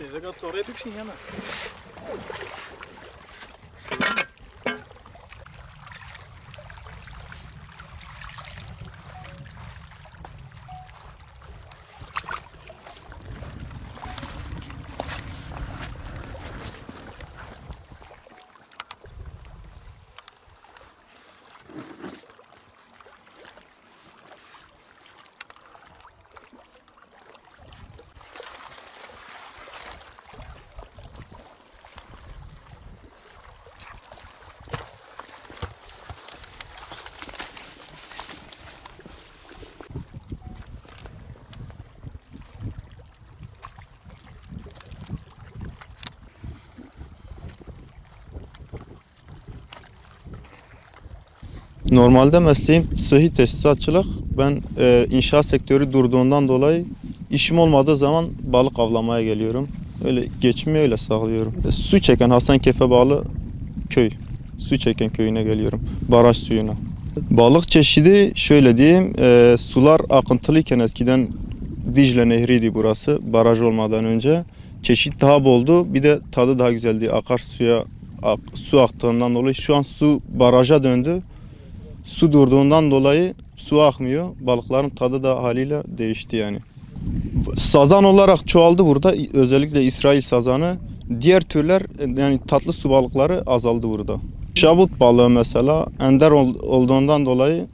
Teyze kat oraya döksün yana. Normalde mesleğim sıhhi tesisatçılık. Ben inşaat sektörü durduğundan dolayı işim olmadığı zaman balık avlamaya geliyorum. Öyle geçimi öyle sağlıyorum. Su çeken Hasankeyf'e bağlı köy. Su çeken köyüne geliyorum. Baraj suyuna. Balık çeşidi şöyle diyeyim. Sular akıntılıyken eskiden Dicle Nehri'ydi burası. Baraj olmadan önce. Çeşit daha boldu. Bir de tadı daha güzeldi. Akarsuya su aktığından dolayı şu an su baraja döndü. Su durduğundan dolayı su akmıyor. Balıkların tadı da haliyle değişti yani. Sazan olarak çoğaldı burada. Özellikle İsrail sazanı. Diğer türler yani tatlı su balıkları azaldı burada. Şabut balığı mesela ender olduğundan dolayı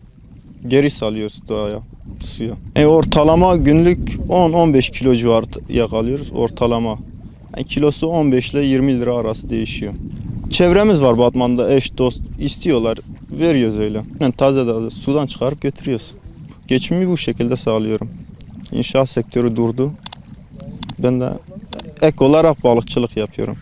geri salıyoruz doğaya, suya. Ortalama günlük 10-15 kilo civarı yakalıyoruz ortalama. Yani kilosu 15 ile 20 lira arası değişiyor. Çevremiz var Batman'da, eş dost istiyorlar, veriyoruz öyle. Yani taze sudan çıkarıp götürüyoruz. Geçimimi bu şekilde sağlıyorum. İnşaat sektörü durdu. Ben de ek olarak balıkçılık yapıyorum.